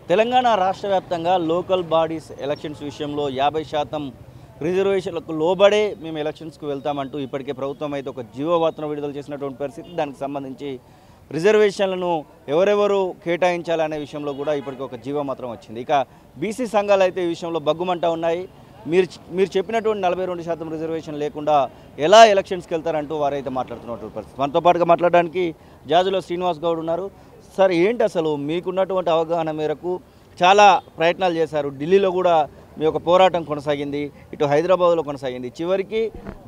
తెలంగాణ రాష్ట్ర వ్యాప్తంగా local bodies elections విషయంలో 50% రిజర్వేషన్లకు లోబడే మేము ఎలక్షన్స్కి వెళ్తామంటూ ఇప్పటికే ప్రభుత్వం అయితే ఒక జీవోవార్తను విడుదల చేసినటువంటి పరిస్థితి. దానికి సంబంధించి రిజర్వేషన్లను ఎవరెవరు కేటాయించాలనే విషయంలో కూడా ఇప్పటికీ ఒక జీవో మాత్రం వచ్చింది. ఇక బీసీ సంఘాలు అయితే ఈ విషయంలో బగ్గుమంటా ఉన్నాయి. మీరు చెప్పినటువంటి 42% రిజర్వేషన్ లేకుండా ఎలా ఎలక్షన్స్కి వెళ్తారంటూ వారైతే మాట్లాడుతున్నటువంటి పరిస్థితి. మనతో పాటుగా మాట్లాడడానికి జాజులో శ్రీనివాస్ గౌడ్ ఉన్నారు. సార్, ఏంటి అసలు మీకున్నటువంటి అవగాహన మేరకు చాలా ప్రయత్నాలు చేశారు. ఢిల్లీలో కూడా మీ యొక్క పోరాటం కొనసాగింది, ఇటు హైదరాబాద్లో కొనసాగింది. చివరికి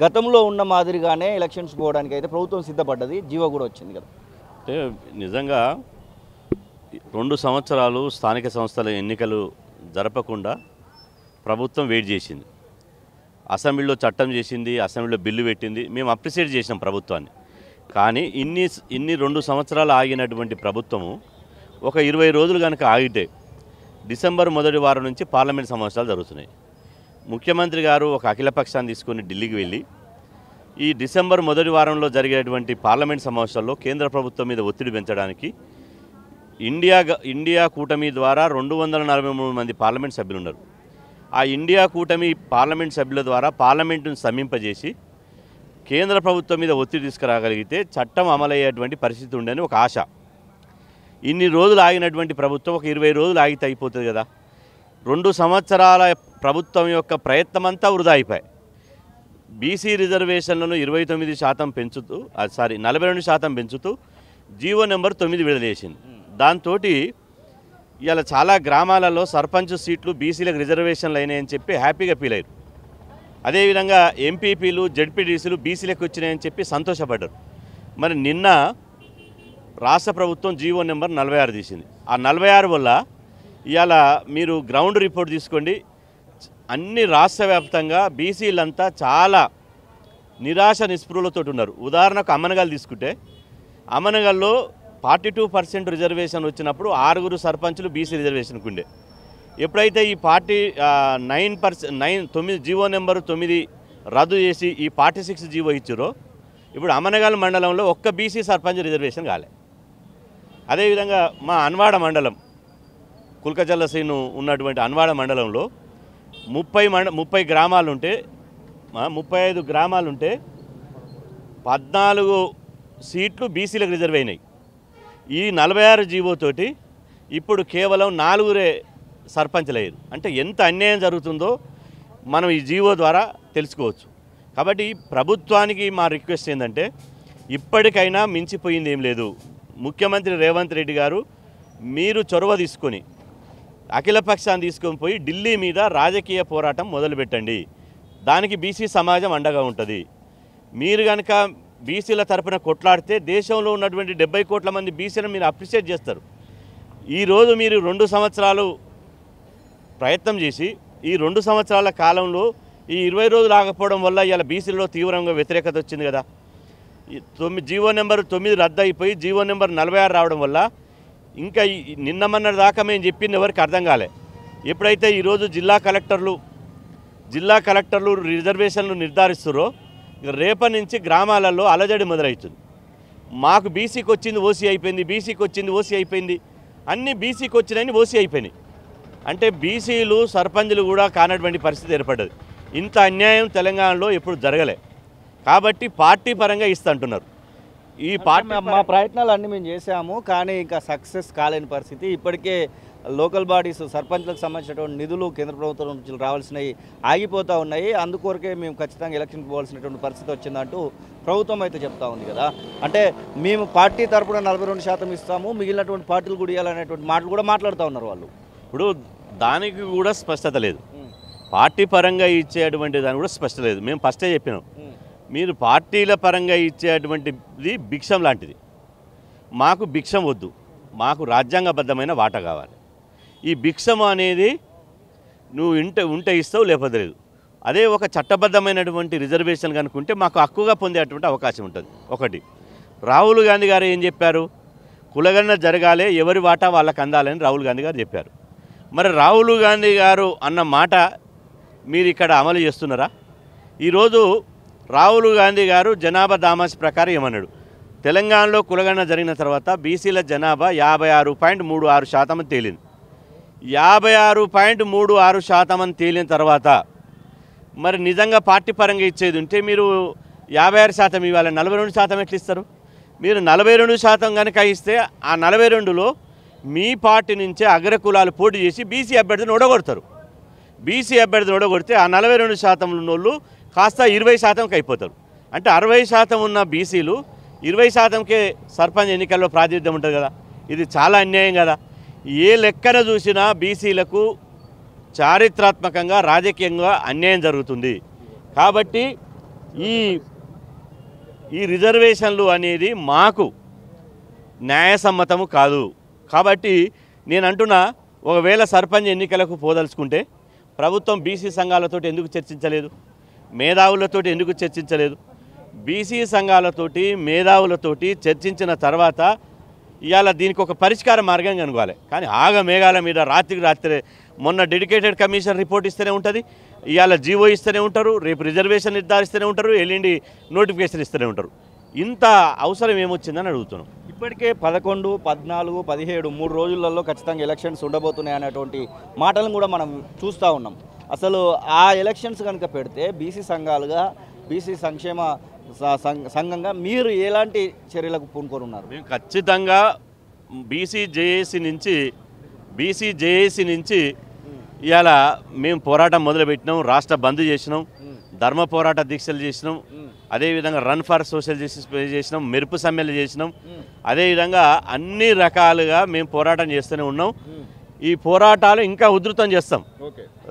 గతంలో ఉన్న మాదిరిగానే ఎలక్షన్స్ పోవడానికి అయితే ప్రభుత్వం సిద్ధపడ్డది, జీవో కూడా వచ్చింది కదా. అంటే నిజంగా 2 సంవత్సరాలు స్థానిక సంస్థల ఎన్నికలు జరపకుండా ప్రభుత్వం వెయిట్ చేసింది. అసెంబ్లీలో చట్టం చేసింది, అసెంబ్లీలో బిల్లు పెట్టింది. మేము అప్రిషియేట్ చేసినాం ప్రభుత్వాన్ని. కానీ ఇన్ని 2 సంవత్సరాలు ఆగినటువంటి ప్రభుత్వము ఒక 20 రోజులు కనుక ఆగితే డిసెంబర్ మొదటి వారం నుంచి పార్లమెంట్ సమావేశాలు జరుగుతున్నాయి. ముఖ్యమంత్రి గారు ఒక అఖిలపక్షాన్ని తీసుకొని ఢిల్లీకి వెళ్ళి ఈ డిసెంబర్ మొదటి వారంలో జరిగేటువంటి పార్లమెంట్ సమావేశాల్లో కేంద్ర ప్రభుత్వం మీద ఒత్తిడి పెంచడానికి ఇండియా కూటమి ద్వారా 243 మంది పార్లమెంట్ సభ్యులు ఉన్నారు. ఆ ఇండియా కూటమి పార్లమెంట్ సభ్యుల ద్వారా పార్లమెంటును సమీంపజేసి కేంద్ర ప్రభుత్వం మీద ఒత్తిడి తీసుకురాగలిగితే చట్టం అమలయ్యేటువంటి పరిస్థితి ఉండని ఒక ఆశ. ఇన్ని రోజులు ఆగినటువంటి ప్రభుత్వం ఒక 20 రోజులు ఆగితే అయిపోతుంది కదా. 2 సంవత్సరాల ప్రభుత్వం యొక్క ప్రయత్నం అంతా వృధా అయిపోయాయి. బీసీ రిజర్వేషన్లను 29% పెంచుతూ 42% పెంచుతూ జీవో నెంబర్ 9 విడుదల చేసింది. దాంతో ఇలా చాలా గ్రామాలలో సర్పంచ్ సీట్లు బీసీలకు రిజర్వేషన్లు అయినాయని చెప్పి హ్యాపీగా ఫీల్ అయ్యారు. అదేవిధంగా ఎంపీపీలు జెడ్పీటీసీలు బీసీలకు వచ్చినాయని చెప్పి సంతోషపడ్డారు. మరి నిన్న రాష్ట్ర ప్రభుత్వం జీవో నెంబర్ 46 తీసింది. ఆ 46 వల్ల ఇవాళ మీరు గ్రౌండ్ రిపోర్ట్ తీసుకోండి, అన్ని రాష్ట్ర వ్యాప్తంగా బీసీలంతా చాలా నిరాశ నిస్పృహలతో ఉన్నారు. ఉదాహరణకు అమ్మనగల్ తీసుకుంటే అమ్మనగల్లో 42% రిజర్వేషన్ వచ్చినప్పుడు 6 సర్పంచులు బీసీ రిజర్వేషన్కు ఉండే. ఎప్పుడైతే ఈ 9 జీవో నెంబరు 9 రద్దు చేసి ఈ 46 జీవో ఇచ్చారో ఇప్పుడు అమ్మనగల్ మండలంలో ఒక్క బీసీ సర్పంచ్ రిజర్వేషన్ కాలే. అదేవిధంగా మా అన్వాడ మండలం కుల్కజల్ల శ్రీను ఉన్నటువంటి అన్వాడ మండలంలో 30 గ్రామాలుంటే 35 గ్రామాలుంటే 14 సీట్లు బీసీలకు రిజర్వ్ అయినాయి. ఈ 46 జీవోతోటి ఇప్పుడు కేవలం 4 సర్పంచ్లు అయ్యారు. అంటే ఎంత అన్యాయం జరుగుతుందో మనం ఈ జీవో ద్వారా తెలుసుకోవచ్చు. కాబట్టి ప్రభుత్వానికి మా రిక్వెస్ట్ ఏంటంటే ఇప్పటికైనా మించిపోయింది ఏం లేదు. ముఖ్యమంత్రి రేవంత్ రెడ్డి గారు మీరు చొరవ తీసుకొని అఖిలపక్షాన్ని తీసుకొని పోయి ఢిల్లీ మీద రాజకీయ పోరాటం మొదలుపెట్టండి. దానికి బీసీ సమాజం అండగా ఉంటుంది. మీరు కనుక బీసీల తరపున కొట్లాడితే దేశంలో ఉన్నటువంటి 70 కోట్ల మంది బీసీలను మీరు అప్రిషియేట్ చేస్తారు. ఈరోజు మీరు 2 సంవత్సరాలు ప్రయత్నం చేసి ఈ 2 సంవత్సరాల కాలంలో ఈ 20 రోజులు ఆగకపోవడం వల్ల ఇలా బీసీలలో తీవ్రంగా వ్యతిరేకత వచ్చింది కదా. జీవో నెంబర్ 9 రద్దు అయిపోయి జీవో నెంబర్ 46 రావడం వల్ల ఇంకా నిన్న మొన్నటి దాకా మేము చెప్పింది ఎవరికి అర్థం కాలే. ఎప్పుడైతే ఈరోజు జిల్లా కలెక్టర్లు రిజర్వేషన్లు నిర్ధారిస్తారో రేపటి నుంచి గ్రామాలలో అలజడి మొదలవుతుంది. మాకు బీసీకి వచ్చింది ఓసీ అయిపోయింది, బీసీకి వచ్చింది ఓసీ అయిపోయింది, అన్నీ బీసీకి వచ్చినాయని ఓసీ అయిపోయినాయి. అంటే బీసీలు సర్పంచులు కూడా కానటువంటి పరిస్థితి ఏర్పడ్డది. ఇంత అన్యాయం తెలంగాణలో ఎప్పుడు జరగలే. కాబట్టి పార్టీ పరంగా ఇస్తుంటున్నారు. ఈ పార్టీ మా ప్రయత్నాలు అన్నీ మేము చేసాము, కానీ ఇంకా సక్సెస్ కాలేని పరిస్థితి. ఇప్పటికే లోకల్ బాడీస్ సర్పంచ్లకు సంబంధించినటువంటి నిధులు కేంద్ర ప్రభుత్వం నుంచి రావాల్సినవి ఆగిపోతూ ఉన్నాయి. అందుకొరకే మేము ఖచ్చితంగా ఎలక్షన్కి పోవాల్సినటువంటి పరిస్థితి వచ్చిందంటూ ప్రభుత్వం అయితే చెప్తా ఉంది కదా. అంటే మేము పార్టీ తరపున 42% ఇస్తాము, మిగిలినటువంటి పార్టీలు కూడా ఇవ్వాలనేటువంటి మాటలు కూడా మాట్లాడుతూ ఉన్నారు వాళ్ళు. ఇప్పుడు దానికి కూడా స్పష్టత లేదు. పార్టీ పరంగా ఇచ్చేటువంటి దానికి కూడా స్పష్టత లేదు. మేము ఫస్టే చెప్పినాం, మీరు పార్టీల పరంగా ఇచ్చేటువంటిది భిక్షం లాంటిది. మాకు భిక్షం వద్దు, మాకు రాజ్యాంగబద్ధమైన వాటా కావాలి. ఈ భిక్షం అనేది నువ్వు ఉంటే ఇస్తావు, లేకపోతే లేదు. అదే ఒక చట్టబద్ధమైనటువంటి రిజర్వేషన్ కనుకుంటే మాకు హక్కుగా పొందేటువంటి అవకాశం ఉంటుంది. ఒకటి, రాహుల్ గాంధీ గారు ఏం చెప్పారు? కులగణన జరగాలి, ఎవరి వాటా వాళ్ళకి అందాలని రాహుల్ గాంధీ గారు చెప్పారు. మరి రాహుల్ గాంధీ గారు అన్న మాట మీరు ఇక్కడ అమలు చేస్తున్నారా? ఈరోజు రాహుల్ గాంధీ గారు జనాభా దామాష్ ప్రకారం ఏమన్నాడు? తెలంగాణలో కులగణన జరిగిన తర్వాత బీసీల జనాభా 56.36% తేలింది. 56.36% అని తేలిన తర్వాత మరి నిజంగా పార్టీ పరంగా ఇచ్చేది ఉంటే మీరు 56% ఇవ్వాలి, 42% ఎట్లా ఇస్తారు? మీరు 42% కనుక ఇస్తే ఆ 42లో మీ పార్టీ నుంచే అగ్రకులాలు పోటీ చేసి బీసీ అభ్యర్థిని ఓడగొడతారు. బీసీ అభ్యర్థిని ఓడగొడితే ఆ 42% ఉన్నోళ్ళు కాస్త 20%కి అయిపోతారు. అంటే 60% ఉన్న బీసీలు 20%కే సర్పంచ్ ఎన్నికల్లో ప్రాతినిధ్యం ఉంటుంది కదా. ఇది చాలా అన్యాయం కదా. ఏ లెక్కన చూసినా బీసీలకు చారిత్రాత్మకంగా రాజకీయంగా అన్యాయం జరుగుతుంది. కాబట్టి ఈ రిజర్వేషన్లు అనేది మాకు న్యాయసమ్మతము కాదు. కాబట్టి నేను అంటున్నా, ఒకవేళ సర్పంచ్ ఎన్నికలకు పోదలుచుకుంటే ప్రభుత్వం బీసీ సంఘాలతోటి ఎందుకు చర్చించలేదు? మేధావులతోటి ఎందుకు చర్చించలేదు? బీసీ సంఘాలతోటి మేధావులతోటి చర్చించిన తర్వాత ఇవాళ దీనికి ఒక పరిష్కార మార్గం కనుగోవాలి. కానీ మేఘాల మీద రాత్రికి రాత్రే మొన్న డెడికేటెడ్ కమిషన్ రిపోర్ట్ ఇస్తూనే ఉంటుంది, ఇవాళ జీవో ఇస్తూనే ఉంటారు, రేపు రిజర్వేషన్ నిర్ధారిస్తూనే ఉంటారు, ఎల్లుండి నోటిఫికేషన్ ఇస్తూనే ఉంటారు. ఇంత అవసరం ఏమొచ్చిందని అడుగుతున్నాం. ఇప్పటికే 11, 14, 17 3 రోజులలో ఖచ్చితంగా ఎలక్షన్స్ ఉండబోతున్నాయి అనేటువంటి మాటలను కూడా మనం చూస్తూ ఉన్నాం. అసలు ఆ ఎలక్షన్స్ కనుక పెడితే బీసీ సంఘాలుగా, బీసీ సంక్షేమ సంఘంగా మీరు ఎలాంటి చర్యలకు పూనుకొని ఉన్నారు? మేము ఖచ్చితంగా బీసీ జేఏసీ నుంచి ఇవాళ మేము పోరాటం మొదలుపెట్టినాం. రాష్ట్ర బంద్ చేసినాం, ధర్మ పోరాట దీక్షలు చేసినాం, అదేవిధంగా రన్ ఫర్ సోషల్ జస్టిస్ చేసినాం, మెరుపు సమ్మెలు చేసినాం. అదేవిధంగా అన్ని రకాలుగా మేము పోరాటం చేస్తూనే ఉన్నాం. ఈ పోరాటాలు ఇంకా ఉధృతం చేస్తాం.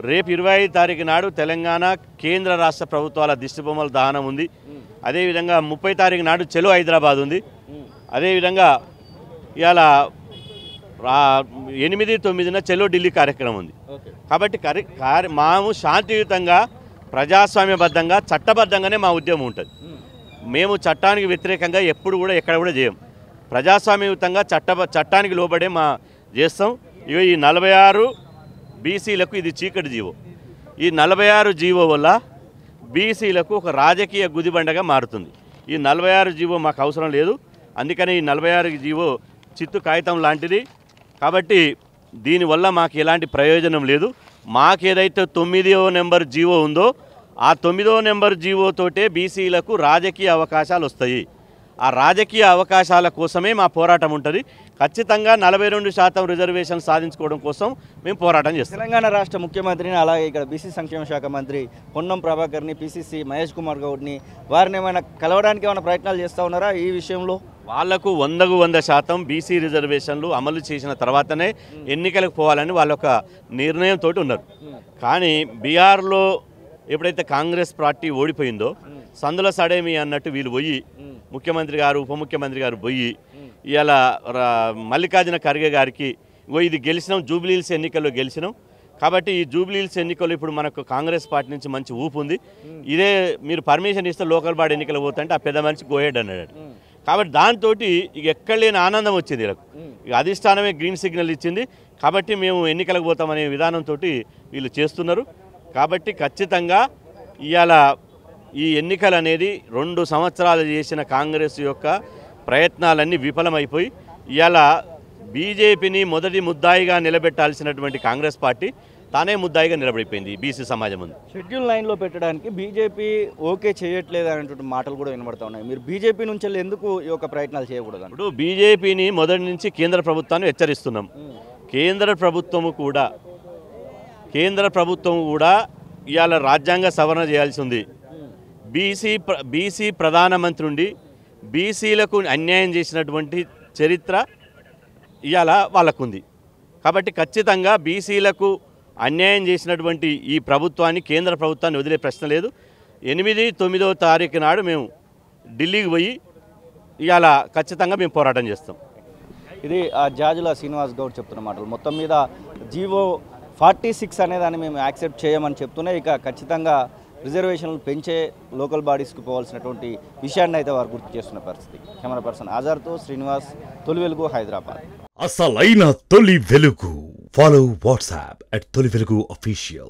రేపు 25 తారీఖు నాడు తెలంగాణ కేంద్ర రాష్ట్ర ప్రభుత్వాల దిష్టిబొమ్మల దహనం ఉంది. అదేవిధంగా 30 తారీఖు నాడు చెలో హైదరాబాద్ ఉంది. అదేవిధంగా ఇవాళ 8, 9న చెలో ఢిల్లీ కార్యక్రమం ఉంది. కాబట్టి మేము శాంతియుతంగా, ప్రజాస్వామ్యబద్ధంగా, చట్టబద్ధంగానే మా ఉద్యమం ఉంటుంది. మేము చట్టానికి వ్యతిరేకంగా ఎప్పుడు కూడా ఎక్కడ కూడా చేయం. ప్రజాస్వామ్యయుతంగా చట్టానికి లోబడే చేస్తాం. ఈ 46 బీసీలకు ఇది చీకటి జీవో. ఈ 46 జీవో వల్ల బీసీలకు ఒక రాజకీయ గుదిబండగా మారుతుంది. ఈ 46 జీవో మాకు అవసరం లేదు. అందుకని ఈ 46 జీవో చిత్తు కాగితం లాంటిది. కాబట్టి దీనివల్ల మాకు ఎలాంటి ప్రయోజనం లేదు. మాకేదైతే 9వ నెంబర్ జీవో ఉందో ఆ 9వ నెంబర్ జీవోతోటే బీసీలకు రాజకీయ అవకాశాలు వస్తాయి. ఆ రాజకీయ అవకాశాల కోసమే మా పోరాటం ఉంటుంది. ఖచ్చితంగా 42% రిజర్వేషన్ సాధించుకోవడం కోసం మేము పోరాటం చేస్తాం. తెలంగాణ రాష్ట్ర ముఖ్యమంత్రిని, అలాగే ఇక్కడ బీసీ సంక్షేమ శాఖ మంత్రి పొన్నం ప్రభాకర్ని, పీసీసీ మహేష్ కుమార్ గౌడ్ని, వారిని ఏమైనా కలవడానికి ఏమైనా ప్రయత్నాలు చేస్తూ ఉన్నారా? ఈ విషయంలో వాళ్లకు 100% బీసీ రిజర్వేషన్లు అమలు చేసిన తర్వాతనే ఎన్నికలకు పోవాలని వాళ్ళొక నిర్ణయంతో ఉన్నారు. కానీ బీహార్లో ఎప్పుడైతే కాంగ్రెస్ పార్టీ ఓడిపోయిందో సందుల సడేమి అన్నట్టు వీళ్ళు పోయి, ముఖ్యమంత్రి గారు, ఉప ముఖ్యమంత్రి గారు పోయి ఇవాళ మల్లికార్జున ఖర్గే గారికి ఇది గెలిచినాం, జూబ్లీహిల్స్ ఎన్నికల్లో గెలిచినాం. కాబట్టి ఈ జూబ్లీహిల్స్ ఎన్నికల్లో ఇప్పుడు మనకు కాంగ్రెస్ పార్టీ నుంచి మంచి ఊపు ఉంది. ఇదే మీరు పర్మిషన్ ఇస్తే లోకల్ బాడీ ఎన్నికలు పోతుంటే ఆ పెద్ద మనిషి గోహెడ్ అన్నాడు. కాబట్టి దాంతో ఇక ఎక్కడ లేని ఆనందం వచ్చింది వీళ్ళకు. ఇక అధిష్టానమే గ్రీన్ సిగ్నల్ ఇచ్చింది. కాబట్టి మేము ఎన్నికలకు పోతామనే విధానంతో వీళ్ళు చేస్తున్నారు. కాబట్టి ఖచ్చితంగా ఇవాళ ఈ ఎన్నికలు అనేది 2 సంవత్సరాలు చేసిన కాంగ్రెస్ యొక్క ప్రయత్నాలన్నీ విఫలమైపోయి ఇవాళ బీజేపీని మొదటి ముద్దాయిగా నిలబెట్టాల్సినటువంటి కాంగ్రెస్ పార్టీ తానే ముద్దాయిగా నిలబడిపోయింది బీసీ సమాజం ముందు. షెడ్యూల్ 9లో పెట్టడానికి బీజేపీ ఓకే చేయట్లేదు అనేటువంటి మాటలు కూడా వినబడుతూ ఉన్నాయి. మీరు బీజేపీ నుంచి ఎందుకు ఈ యొక్క ప్రయత్నాలు చేయకూడదు? ఇప్పుడు బీజేపీని మొదటి నుంచి కేంద్ర ప్రభుత్వాన్ని హెచ్చరిస్తున్నాం. కేంద్ర ప్రభుత్వం కూడా ఇవాళ రాజ్యాంగ సవరణ చేయాల్సి ఉంది. బీసీ ప్రధానమంత్రి ఉండి బీసీలకు అన్యాయం చేసినటువంటి చరిత్ర ఇవాళ వాళ్ళకుంది. కాబట్టి ఖచ్చితంగా బీసీలకు అన్యాయం చేసినటువంటి ఈ ప్రభుత్వాన్ని, కేంద్ర ప్రభుత్వాన్ని వదిలే ప్రశ్న లేదు. 8, 9వ తారీఖు నాడు మేము ఢిల్లీకి పోయి ఇవాళ ఖచ్చితంగా మేము పోరాటం చేస్తాం. ఇది జాజుల శ్రీనివాస్ గౌడ్ చెప్తున్న మాటలు. మొత్తం మీద జీవో 46 అనేదాన్ని మేము యాక్సెప్ట్ చేయమని చెప్తున్నాయి. ఇక ఖచ్చితంగా రిజర్వేషన్లు పెంచే లోకల్ బాడీస్కి పోవాల్సినటువంటి విషయాన్ని అయితే వారు గుర్తు చేస్తున్న పరిస్థితి. కెమెరా పర్సన్ ఆజార్తో శ్రీనివాస్, తొలి వెలుగు, హైదరాబాద్. అసలైన తొలి వెలుగు. ఫాలో వాట్సాప్ @తొలి వెలుగు official.